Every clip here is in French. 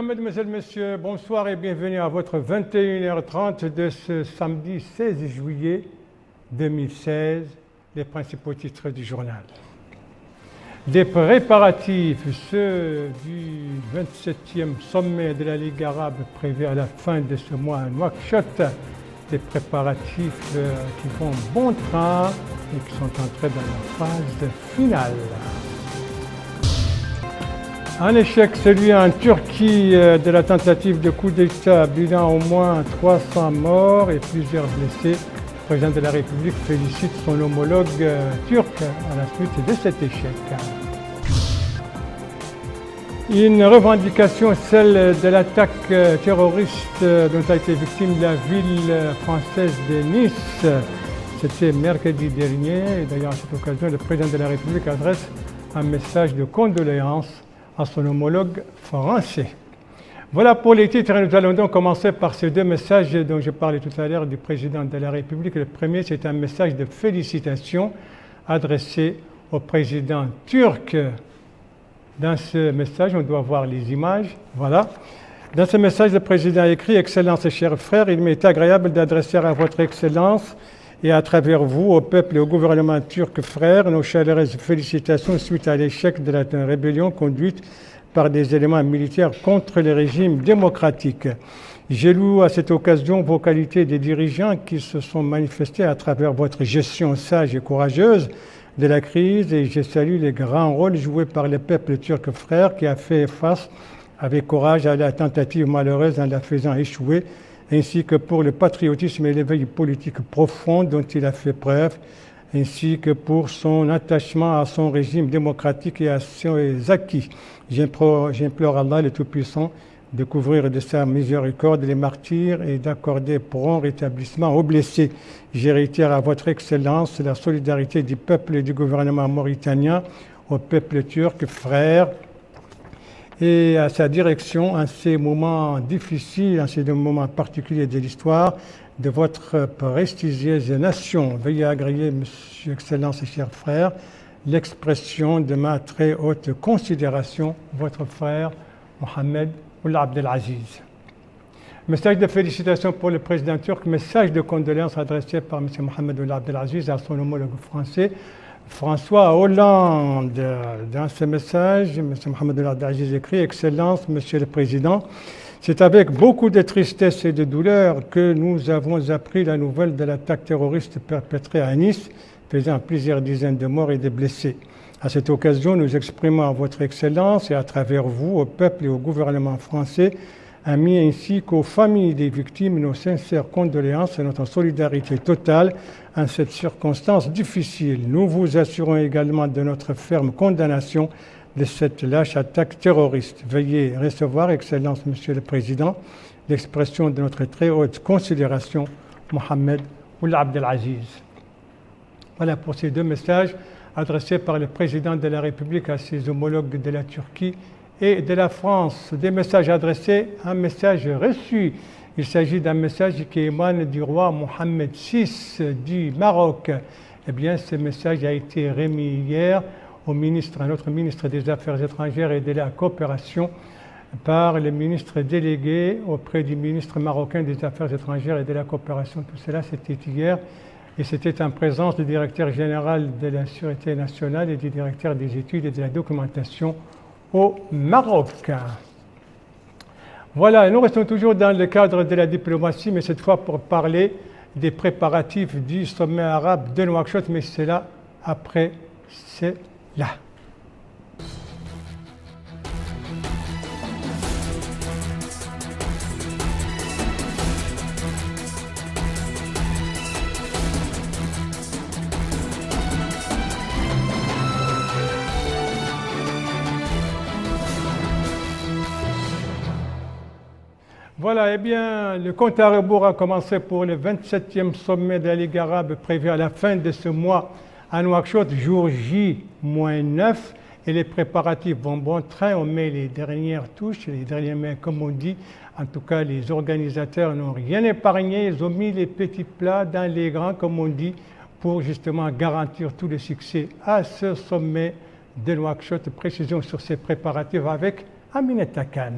Mesdames, Mesdemoiselles, Messieurs, bonsoir et bienvenue à votre 21h30 de ce samedi 16 juillet 2016, les principaux titres du journal. Des préparatifs, ceux du 27e sommet de la Ligue arabe prévu à la fin de ce mois à Nouakchott, des préparatifs qui vont bon train et qui sont entrés dans la phase finale. Un échec, celui en Turquie de la tentative de coup d'État, bilan au moins 300 morts et plusieurs blessés. Le président de la République félicite son homologue turc à la suite de cet échec. Une revendication, celle de l'attaque terroriste dont a été victime la ville française de Nice. C'était mercredi dernier et d'ailleurs à cette occasion, le président de la République adresse un message de condoléances à son homologue français. Voilà pour les titres. Nous allons donc commencer par ces deux messages dont je parlais tout à l'heure du président de la République. Le premier, c'est un message de félicitations adressé au président turc. Dans ce message, on doit voir les images. Voilà. Dans ce message, le président écrit « Excellence et chers frères, il m'est agréable d'adresser à votre Excellence et à travers vous, au peuple et au gouvernement turc frère, nos chaleureuses félicitations suite à l'échec de la rébellion conduite par des éléments militaires contre le régime démocratique. Je loue à cette occasion vos qualités de dirigeants qui se sont manifestés à travers votre gestion sage et courageuse de la crise et je salue les grands rôles joués par le peuple turc frère qui a fait face avec courage à la tentative malheureuse en la faisant échouer, ainsi que pour le patriotisme et l'éveil politique profond dont il a fait preuve, ainsi que pour son attachement à son régime démocratique et à ses acquis. J'implore Allah le Tout-Puissant de couvrir de sa miséricorde les martyrs et d'accorder prompt rétablissement aux blessés. Je réitère à votre Excellence la solidarité du peuple et du gouvernement mauritanien au peuple turc frère et à sa direction en ces moments difficiles, en ces moments particuliers de l'histoire de votre prestigieuse nation. Veuillez agréer, Monsieur Excellence et chers frères, l'expression de ma très haute considération, votre frère Mohamed Ould Abdelaziz. Message de félicitations pour le président turc, message de condoléances adressé par M. Mohamed Ould Abdelaziz à son homologue français, François Hollande. Dans ce message, M. Mohamed Ould Abdelaziz écrit « Excellence, Monsieur le Président, c'est avec beaucoup de tristesse et de douleur que nous avons appris la nouvelle de l'attaque terroriste perpétrée à Nice, faisant plusieurs dizaines de morts et de blessés. À cette occasion, nous exprimons à votre Excellence et à travers vous, au peuple et au gouvernement français, amis ainsi qu'aux familles des victimes, nos sincères condoléances et notre solidarité totale en cette circonstance difficile. Nous vous assurons également de notre ferme condamnation de cette lâche attaque terroriste. Veuillez recevoir, Excellence, Monsieur le Président, l'expression de notre très haute considération, Mohamed Ould Abdelaziz. Voilà pour ces deux messages adressés par le président de la République à ses homologues de la Turquie et de la France. Des messages adressés, un message reçu. Il s'agit d'un message qui émane du roi Mohamed VI du Maroc. Eh bien, ce message a été remis hier au ministre, à notre ministre des Affaires étrangères et de la coopération par le ministre délégué auprès du ministre marocain des Affaires étrangères et de la coopération. Tout cela, c'était hier et c'était en présence du directeur général de la Sûreté nationale et du directeur des études et de la documentation au Maroc. Voilà, nous restons toujours dans le cadre de la diplomatie, mais cette fois pour parler des préparatifs du sommet arabe de Nouakchott, mais c'est là après cela. Voilà, eh bien, le compte à rebours a commencé pour le 27e sommet de la Ligue arabe prévu à la fin de ce mois à Nouakchott, jour J-9, et les préparatifs vont bon train. On met les dernières touches, les dernières mains, comme on dit. En tout cas, les organisateurs n'ont rien épargné. Ils ont mis les petits plats dans les grands, comme on dit, pour justement garantir tout le succès à ce sommet de Nouakchott. Précision sur ces préparatifs avec Aminata Khan.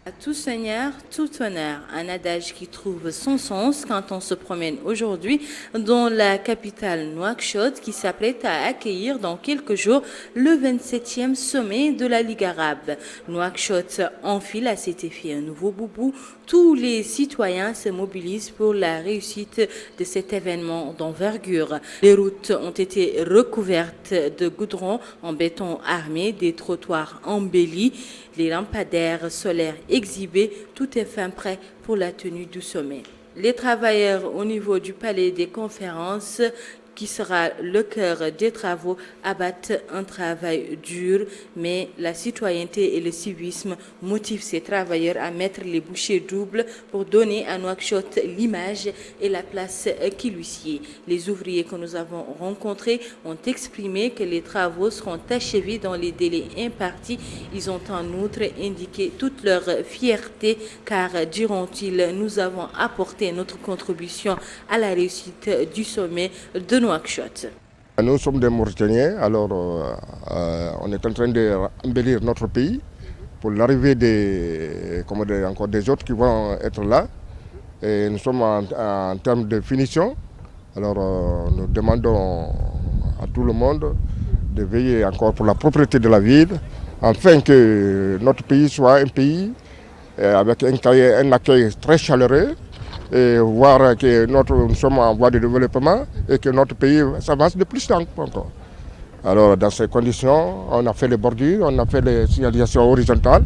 À tout seigneur, tout honneur, un adage qui trouve son sens quand on se promène aujourd'hui dans la capitale Nouakchott qui s'apprête à accueillir dans quelques jours le 27e sommet de la Ligue arabe. Nouakchott enfile à cet effet un nouveau boubou. Tous les citoyens se mobilisent pour la réussite de cet événement d'envergure. Les routes ont été recouvertes de goudron en béton armé, des trottoirs embellis, les lampadaires solaires exhibés, tout est fin prêt pour la tenue du sommet. Les travailleurs au niveau du palais des conférences, qui sera le cœur des travaux, abattent un travail dur, mais la citoyenneté et le civisme motivent ces travailleurs à mettre les bouchées doubles pour donner à Nouakchott l'image et la place qui lui sied. Les ouvriers que nous avons rencontrés ont exprimé que les travaux seront achevés dans les délais impartis. Ils ont en outre indiqué toute leur fierté car, diront-ils, nous avons apporté notre contribution à la réussite du sommet de Nouakchott. Nous sommes des Mauritaniens, alors on est en train d'embellir notre pays pour l'arrivée encore des autres qui vont être là. Et nous sommes en termes de finition, alors nous demandons à tout le monde de veiller encore pour la propriété de la ville, afin que notre pays soit un pays avec un accueil très chaleureux, et voir que nous sommes en voie de développement et que notre pays s'avance de plus encore. Alors dans ces conditions, on a fait les bordures, on a fait les signalisations horizontales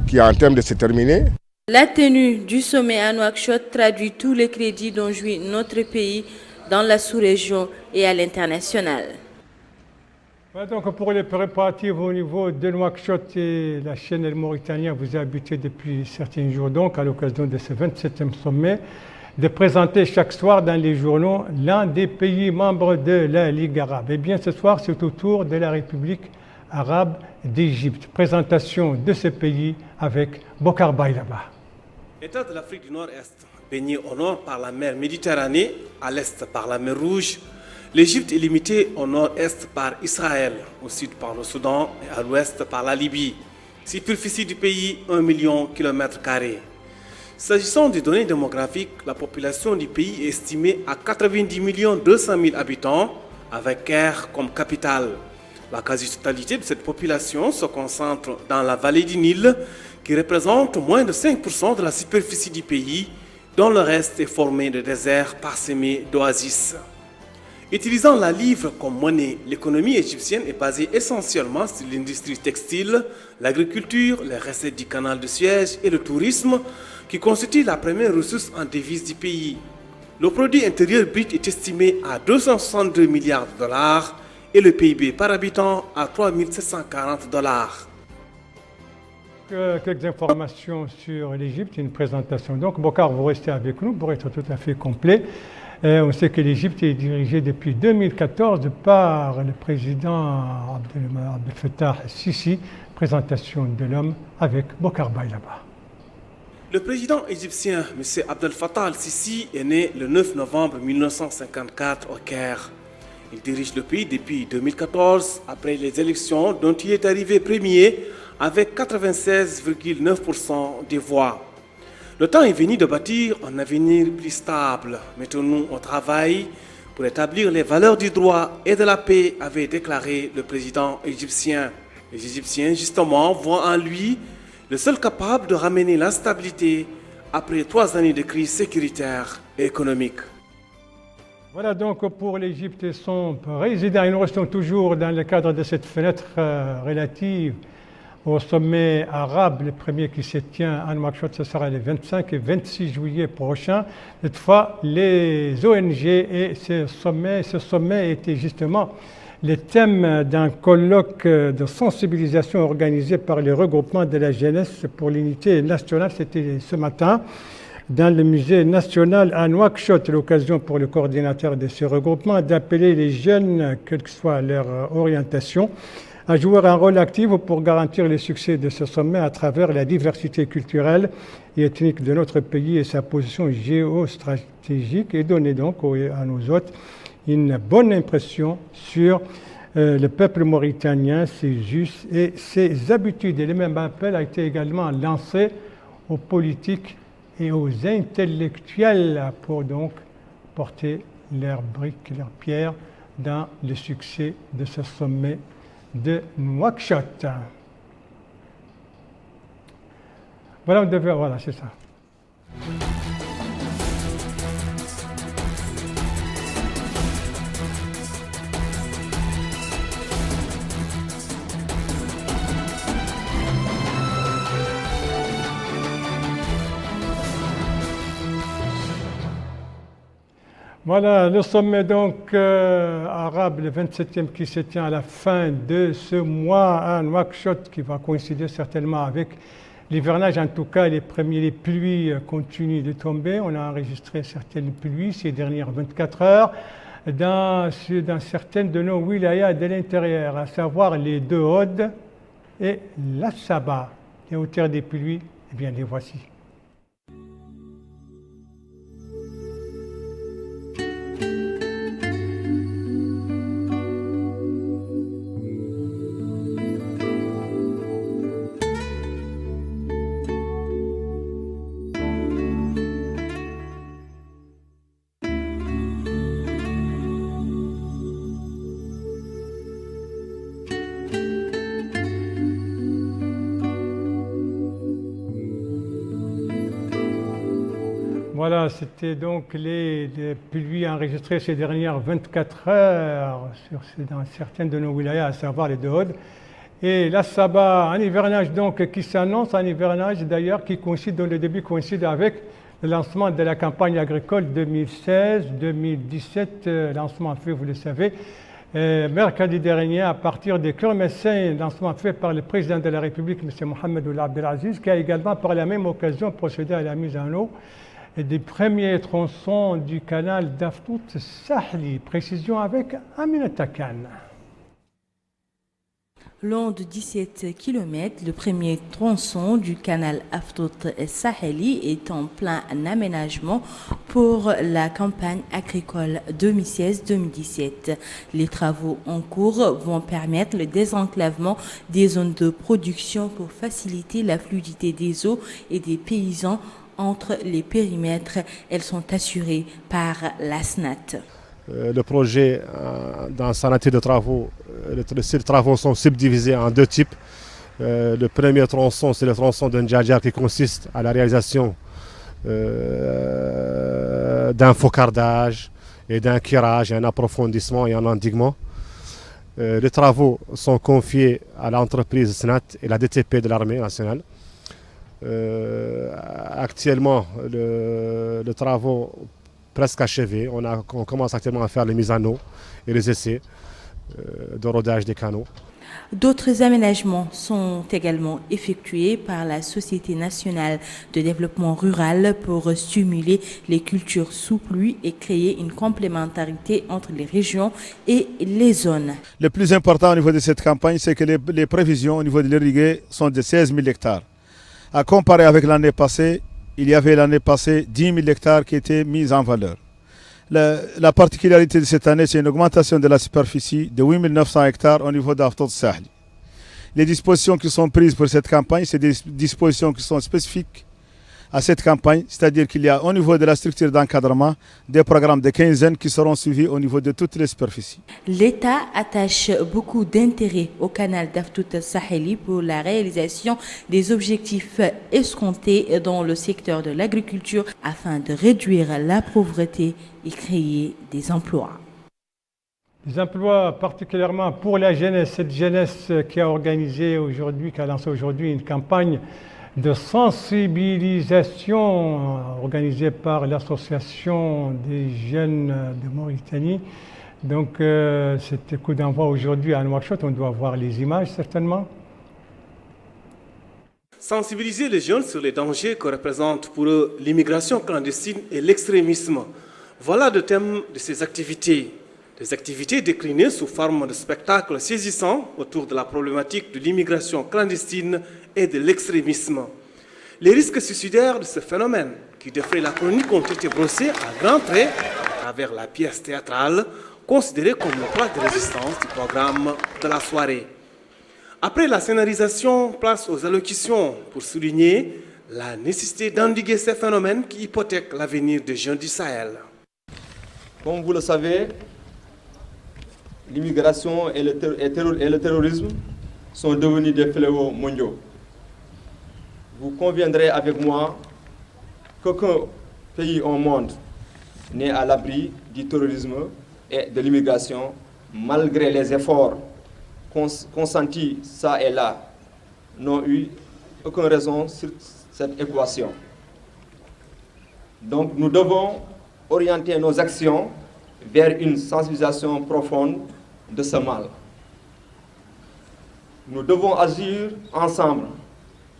qui est en terme de se terminer. La tenue du sommet à Nouakchott traduit tous les crédits dont jouit notre pays dans la sous-région et à l'international. Voilà donc pour les préparatifs au niveau de Nouakchott et la chaîne El Mauritanien vous a habitué depuis certains jours donc à l'occasion de ce 27e sommet de présenter chaque soir dans les journaux l'un des pays membres de la Ligue arabe. Et bien ce soir c'est au tour de la République arabe d'Égypte. Présentation de ce pays avec Bokar Baylaba. État de l'Afrique du Nord-Est, baigné au nord par la mer Méditerranée, à l'est par la mer Rouge, l'Égypte est limitée au nord-est par Israël, au sud par le Soudan et à l'ouest par la Libye. Superficie du pays, 1 million de km². S'agissant des données démographiques, la population du pays est estimée à 90 200 000 habitants, avec Caire comme capitale. La quasi-totalité de cette population se concentre dans la vallée du Nil, qui représente moins de 5% de la superficie du pays, dont le reste est formé de déserts parsemés d'oasis. Utilisant la livre comme monnaie, l'économie égyptienne est basée essentiellement sur l'industrie textile, l'agriculture, les recettes du canal de Suez et le tourisme, qui constituent la première ressource en devises du pays. Le produit intérieur brut est estimé à 262 milliards de dollars et le PIB par habitant à 3 740 dollars. Quelques informations sur l'Égypte, une présentation. Donc, Bokar, vous restez avec nous pour être tout à fait complet. On sait que l'Égypte est dirigée depuis 2014 par le président Abdel Fattah Sisi. Présentation de l'homme avec Bokar Baylaba. Le président égyptien M. Abdel Fattah al-Sisi est né le 9 novembre 1954 au Caire. Il dirige le pays depuis 2014 après les élections dont il est arrivé premier avec 96,9% des voix. Le temps est venu de bâtir un avenir plus stable. Mettons-nous au travail pour établir les valeurs du droit et de la paix, avait déclaré le président égyptien. Les Égyptiens, justement, voient en lui le seul capable de ramener la stabilité après 3 années de crise sécuritaire et économique. Voilà donc pour l'Égypte et son président. Et nous restons toujours dans le cadre de cette fenêtre relative au sommet arabe, le premier qui se tient à Nouakchott, ce sera le 25 et 26 juillet prochain. Cette fois, les ONG et ce sommet était justement le thème d'un colloque de sensibilisation organisé par le regroupement de la jeunesse pour l'unité nationale. C'était ce matin dans le musée national à Nouakchott, l'occasion pour le coordinateur de ce regroupement d'appeler les jeunes, quelle que soit leur orientation, à jouer un rôle actif pour garantir le succès de ce sommet à travers la diversité culturelle et ethnique de notre pays et sa position géostratégique et donner donc à nos hôtes une bonne impression sur le peuple mauritanien, ses us et ses habitudes. Et le même appel a été également lancé aux politiques et aux intellectuels pour donc porter leurs briques, leurs pierres dans le succès de ce sommet de Nouakchott. Voilà, c'est ça. Voilà le sommet donc arabe, le 27e qui se tient à la fin de ce mois à Nouakchott, qui va coïncider certainement avec l'hivernage. En tout cas, les pluies continuent de tomber. On a enregistré certaines pluies ces dernières 24 heures dans certaines de nos wilayas de l'intérieur, à savoir les deux Audes et la Saba. Les hauteurs des pluies, eh bien les voici. Voilà, c'était donc les pluies enregistrées ces dernières 24 heures dans certaines de nos wilayas, à savoir les deux Audes. Et la Saba, un hivernage donc qui s'annonce, un hivernage d'ailleurs qui coïncide, dont le début coïncide avec le lancement de la campagne agricole 2016-2017, lancement fait, vous le savez, mercredi dernier à partir des Kermessin, lancement fait par le président de la République, M. Mohamed Ould Abdelaziz, qui a également par la même occasion procédé à la mise en eau des premiers tronçons du canal d'Aftout Sahli. Précision avec Aminata Khan. Long de 17 km, le premier tronçon du canal Aftout Saheli est en plein aménagement pour la campagne agricole 2016-2017. Les travaux en cours vont permettre le désenclavement des zones de production pour faciliter la fluidité des eaux et des paysans entre les périmètres. Elles sont assurées par l'ASNAT. Le projet, dans sa nature de travaux, ces travaux sont subdivisés en deux types. Le premier tronçon, c'est le tronçon d'un Ndjadjar qui consiste à la réalisation d'un focardage et d'un curage, un approfondissement et un endiguement. Les travaux sont confiés à l'entreprise SNAT et la DTP de l'armée nationale. Actuellement, les travaux presque achevés. On commence actuellement à faire les mises en eau et les essais de rodage des canaux. D'autres aménagements sont également effectués par la Société nationale de développement rural pour stimuler les cultures sous pluie et créer une complémentarité entre les régions et les zones. Le plus important au niveau de cette campagne, c'est que les prévisions au niveau de l'irrigué sont de 16 000 hectares. À comparer avec l'année passée, il y avait l'année passée 10 000 hectares qui étaient mis en valeur. La particularité de cette année, c'est une augmentation de la superficie de 8 900 hectares au niveau d'Aftout Sahli. Les dispositions qui sont prises pour cette campagne, c'est des dispositions qui sont spécifiques à cette campagne, c'est-à-dire qu'il y a au niveau de la structure d'encadrement des programmes de quinzaine qui seront suivis au niveau de toutes les superficies. L'État attache beaucoup d'intérêt au canal d'Aftout Saheli pour la réalisation des objectifs escomptés dans le secteur de l'agriculture afin de réduire la pauvreté et créer des emplois. Des emplois particulièrement pour la jeunesse, cette jeunesse qui a organisé aujourd'hui, qui a lancé aujourd'hui une campagne de sensibilisation organisée par l'association des jeunes de Mauritanie. Donc c'était coup d'envoi aujourd'hui à Nouakchott, on doit voir les images certainement. Sensibiliser les jeunes sur les dangers que représentent pour eux l'immigration clandestine et l'extrémisme. Voilà le thème de ces activités. Des activités déclinées sous forme de spectacles saisissants autour de la problématique de l'immigration clandestine et de l'extrémisme. Les risques suicidaires de ce phénomène qui défraient la chronique ont été brossés à grands traits à travers la pièce théâtrale considérée comme le plat de résistance du programme de la soirée. Après la scénarisation, place aux allocutions pour souligner la nécessité d'endiguer ces phénomènes qui hypothèquent l'avenir des jeunes du Sahel. Comme vous le savez, l'immigration et le terrorisme sont devenus des fléaux mondiaux. Vous conviendrez avec moi qu'aucun pays au monde n'est à l'abri du terrorisme et de l'immigration, malgré les efforts consentis ça et là, n'ont eu aucune raison sur cette équation. Donc nous devons orienter nos actions vers une sensibilisation profonde de ce mal. Nous devons agir ensemble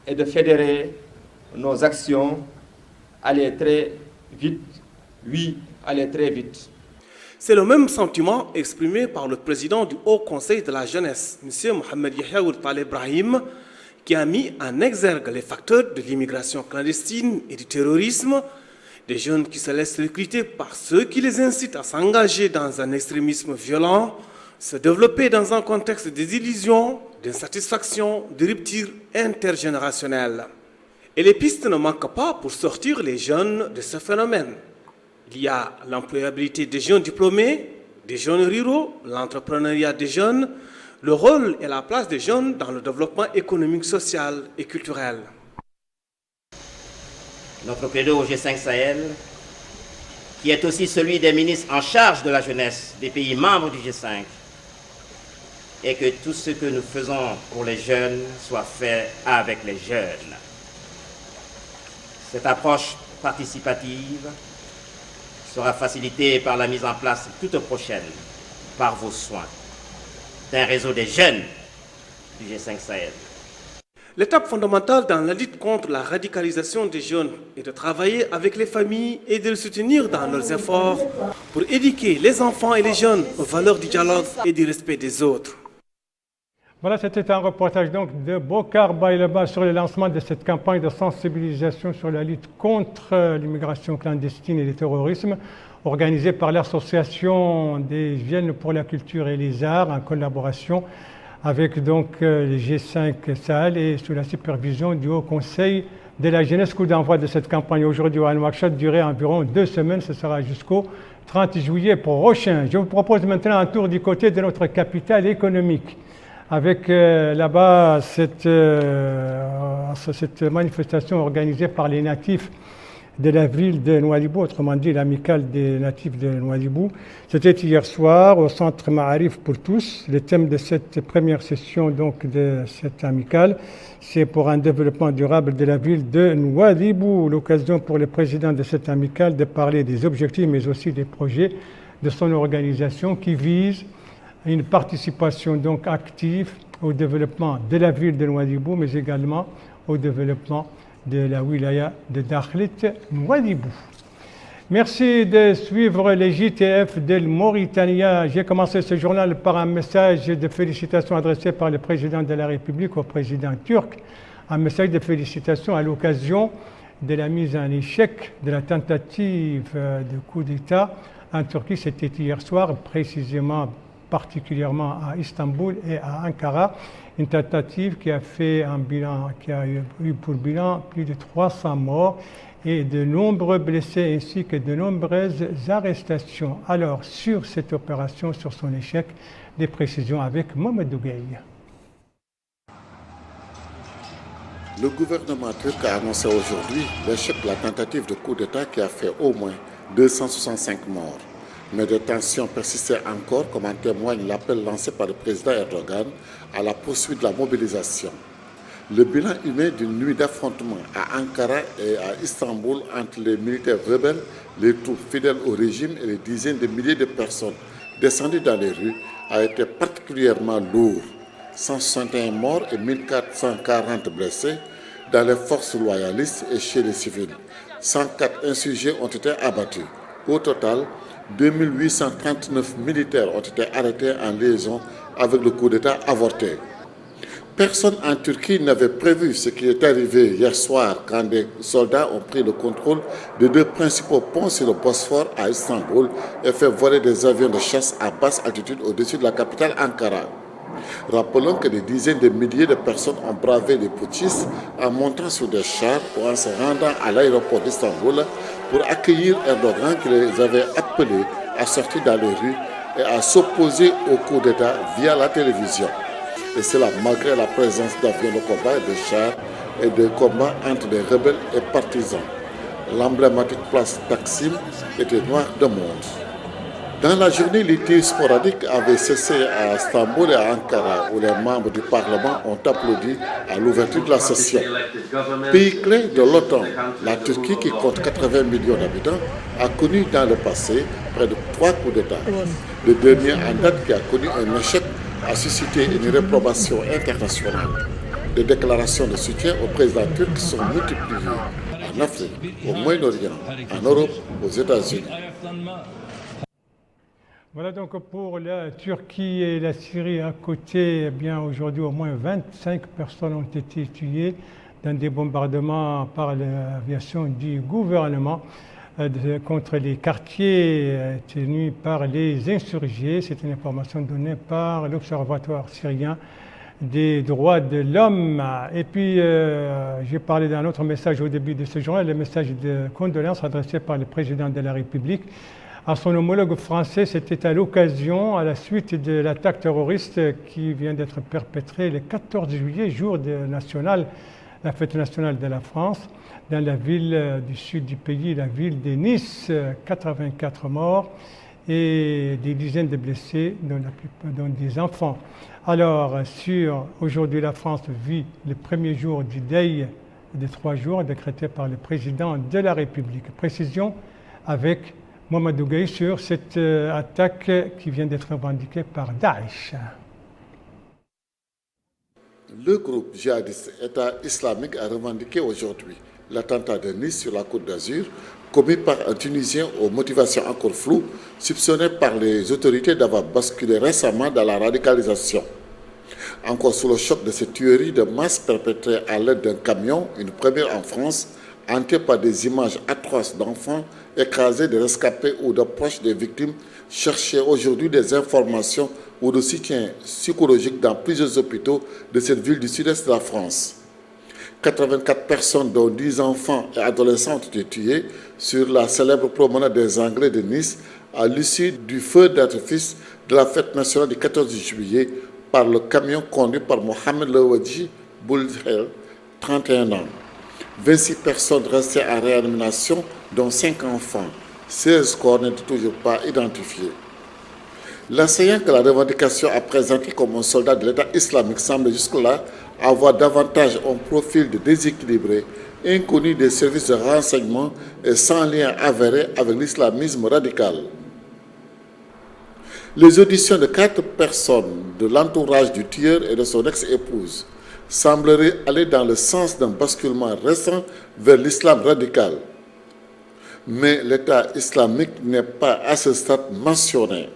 et de fédérer nos actions, aller très vite, oui, aller très vite. C'est le même sentiment exprimé par le président du Haut Conseil de la jeunesse, M. Mohamed Yahya Ould Ibrahim, qui a mis en exergue les facteurs de l'immigration clandestine et du terrorisme, des jeunes qui se laissent recruter par ceux qui les incitent à s'engager dans un extrémisme violent, se développer dans un contexte de désillusion, d'insatisfaction, de rupture intergénérationnelle. Et les pistes ne manquent pas pour sortir les jeunes de ce phénomène. Il y a l'employabilité des jeunes diplômés, des jeunes ruraux, l'entrepreneuriat des jeunes, le rôle et la place des jeunes dans le développement économique, social et culturel. Notre credo au G5 Sahel, qui est aussi celui des ministres en charge de la jeunesse des pays membres du G5, est que tout ce que nous faisons pour les jeunes soit fait avec les jeunes. Cette approche participative sera facilitée par la mise en place toute prochaine, par vos soins, d'un réseau des jeunes du G5 Sahel. L'étape fondamentale dans la lutte contre la radicalisation des jeunes est de travailler avec les familles et de les soutenir dans leurs efforts pour éduquer les enfants et les jeunes aux valeurs du dialogue et du respect des autres. Voilà, c'était un reportage donc de Bokar Bayleba sur le lancement de cette campagne de sensibilisation sur la lutte contre l'immigration clandestine et le terrorisme, organisée par l'Association des jeunes pour la culture et les arts en collaboration avec donc les G5 Sahel et sous la supervision du Haut Conseil de la jeunesse. Coup d'envoi de cette campagne aujourd'hui à Nouakchott durait environ 2 semaines, ce sera jusqu'au 30 juillet prochain. Je vous propose maintenant un tour du côté de notre capitale économique, avec là-bas cette manifestation organisée par les natifs de la ville de Nouadhibou, autrement dit l'amicale des natifs de Nouadhibou. C'était hier soir au centre Ma'arif pour tous. Le thème de cette première session donc de cette amicale, c'est pour un développement durable de la ville de Nouadhibou. L'occasion pour le président de cette amicale de parler des objectifs mais aussi des projets de son organisation qui visent une participation donc active au développement de la ville de Nouadhibou, mais également au développement de la wilaya de Dakhlit Nouadhibou. Merci de suivre les JTF de Mauritania. J'ai commencé ce journal par un message de félicitations adressé par le président de la République au président turc. Un message de félicitations à l'occasion de la mise en échec de la tentative de coup d'État en Turquie. C'était hier soir, précisément particulièrement à Istanbul et à Ankara, une tentative qui a fait un bilan, qui a eu pour bilan plus de 300 morts et de nombreux blessés ainsi que de nombreuses arrestations. Alors, sur cette opération, sur son échec, des précisions avec Mohamed Dougueï. Le gouvernement turc a annoncé aujourd'hui l'échec de la tentative de coup d'État qui a fait au moins 265 morts. Mais des tensions persistaient encore, comme en témoigne l'appel lancé par le président Erdogan à la poursuite de la mobilisation. Le bilan humain d'une nuit d'affrontement à Ankara et à Istanbul entre les militaires rebelles, les troupes fidèles au régime et les dizaines de milliers de personnes descendues dans les rues a été particulièrement lourd. 161 morts et 1440 blessés dans les forces loyalistes et chez les civils. 104 insurgés ont été abattus. Au total, 2839 militaires ont été arrêtés en liaison avec le coup d'État avorté. Personne en Turquie n'avait prévu ce qui est arrivé hier soir quand des soldats ont pris le contrôle de 2 principaux ponts sur le Bosphore à Istanbul et fait voler des avions de chasse à basse altitude au-dessus de la capitale Ankara. Rappelons que des dizaines de milliers de personnes ont bravé les putschistes en montant sur des chars pour en se rendant à l'aéroport d'Istanbul pour accueillir Erdogan qui les avait appelés à sortir dans les rues et à s'opposer au coup d'État via la télévision. Et cela malgré la présence d'avions de combat et de chars et de combats entre des rebelles et partisans. L'emblématique place Taksim était noire de monde. Dans la journée, les tirs sporadiques avaient cessé à Istanbul et à Ankara, où les membres du Parlement ont applaudi à l'ouverture de la session. Pays clé de l'OTAN, la Turquie, qui compte 80 millions d'habitants, a connu dans le passé près de 3 coups d'État. Le dernier en date qui a connu un échec a suscité une réprobation internationale. Des déclarations de soutien au président turc sont multipliées en Afrique, au Moyen-Orient, en Europe, aux États-Unis. Voilà donc pour la Turquie et la Syrie à côté. Eh bien, aujourd'hui, au moins 25 personnes ont été tuées dans des bombardements par l'aviation du gouvernement contre les quartiers tenus par les insurgés. C'est une information donnée par l'Observatoire syrien des droits de l'homme. Et puis, j'ai parlé d'un autre message au début de ce journal, le message de condoléances adressé par le président de la République à son homologue français. C'était à l'occasion, à la suite de l'attaque terroriste qui vient d'être perpétrée le 14 juillet, jour national, la fête nationale de la France, dans la ville du sud du pays, la ville de Nice. 84 morts et des dizaines de blessés, dont des enfants. Alors, aujourd'hui, la France vit le premier jour du deuil de 3 jours décrété par le président de la République. Précision avec Mamadou Gueye sur cette attaque qui vient d'être revendiquée par Daesh. Le groupe djihadiste État islamique a revendiqué aujourd'hui l'attentat de Nice sur la Côte d'Azur commis par un Tunisien aux motivations encore floues, soupçonné par les autorités d'avoir basculé récemment dans la radicalisation. Encore sous le choc de cette tuerie de masse perpétrée à l'aide d'un camion, une première en France, hantée par des images atroces d'enfants écrasés, de rescapés ou de proches des victimes, cherchaient aujourd'hui des informations ou de soutien psychologique dans plusieurs hôpitaux de cette ville du sud-est de la France. 84 personnes, dont 10 enfants et adolescents, ont été tués sur la célèbre promenade des Anglais de Nice à l'issue du feu d'artifice de la fête nationale du 14 juillet par le camion conduit par Mohamed Lawadji Boulhel, 31 ans. 26 personnes restées en réanimation, dont 5 enfants. 16 corps n'étaient toujours pas identifiés. L'assaillant que la revendication a présenté comme un soldat de l'État islamique semble jusque-là avoir davantage un profil de déséquilibré, inconnu des services de renseignement et sans lien avéré avec l'islamisme radical. Les auditions de 4 personnes de l'entourage du tueur et de son ex-épouse sembleraient aller dans le sens d'un basculement récent vers l'islam radical. Mais l'État islamique n'est pas à ce stade mentionné.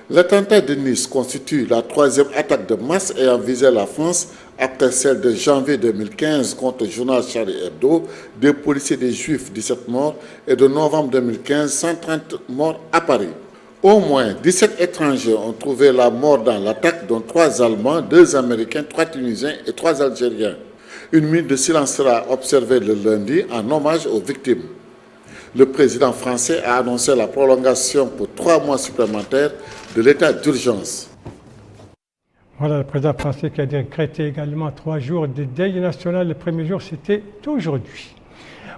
L'attentat de Nice constitue la 3e attaque de masse ayant visé la France après celle de janvier 2015 contre le journal Charlie Hebdo, des policiers des Juifs, 17 morts, et de novembre 2015, 130 morts à Paris. Au moins 17 étrangers ont trouvé la mort dans l'attaque, dont 3 Allemands, 2 Américains, 3 Tunisiens et 3 Algériens. Une minute de silence sera observée le lundi en hommage aux victimes. Le président français a annoncé la prolongation pour 3 mois supplémentaires de l'état d'urgence. Voilà le président français qui a décrété également 3 jours de deuil national. Le premier jour, c'était aujourd'hui.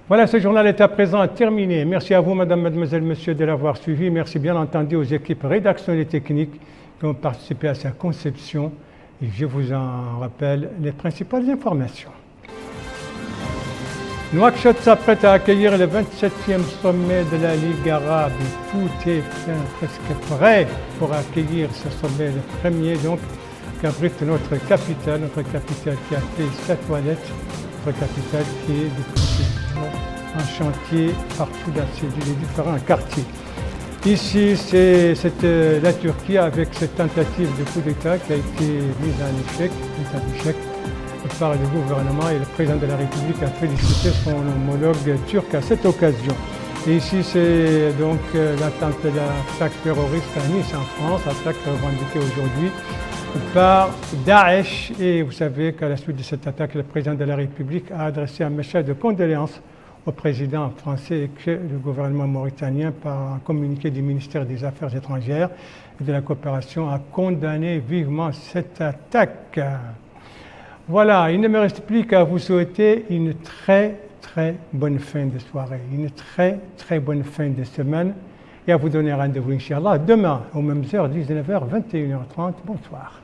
Voilà, ce journal est à présent terminé. Merci à vous, madame, mademoiselle, monsieur, de l'avoir suivi. Merci bien entendu aux équipes rédactionnelles et techniques qui ont participé à sa conception. Et je vous en rappelle les principales informations. Nouakchott s'apprête à accueillir le 27e sommet de la Ligue arabe. Tout est presque prêt pour accueillir ce sommet, le premier donc, qui abrite notre capitale qui a fait sa toilette, notre capitale qui est depuis en chantier partout dans les différents quartiers. Ici, c'est la Turquie avec cette tentative de coup d'État qui a été mise en échec, par le gouvernement, et le président de la République a félicité son homologue turc à cette occasion. Et ici, c'est donc l'attaque terroriste à Nice en France, attaque revendiquée aujourd'hui par Daesh. Et vous savez qu'à la suite de cette attaque, le président de la République a adressé un message de condoléances au président français et que le gouvernement mauritanien, par un communiqué du ministère des Affaires étrangères et de la coopération, a condamné vivement cette attaque. Voilà, il ne me reste plus qu'à vous souhaiter une très bonne fin de soirée, une très bonne fin de semaine et à vous donner rendez-vous, Inch'Allah, demain aux mêmes heures, 19h, 21h30. Bonsoir.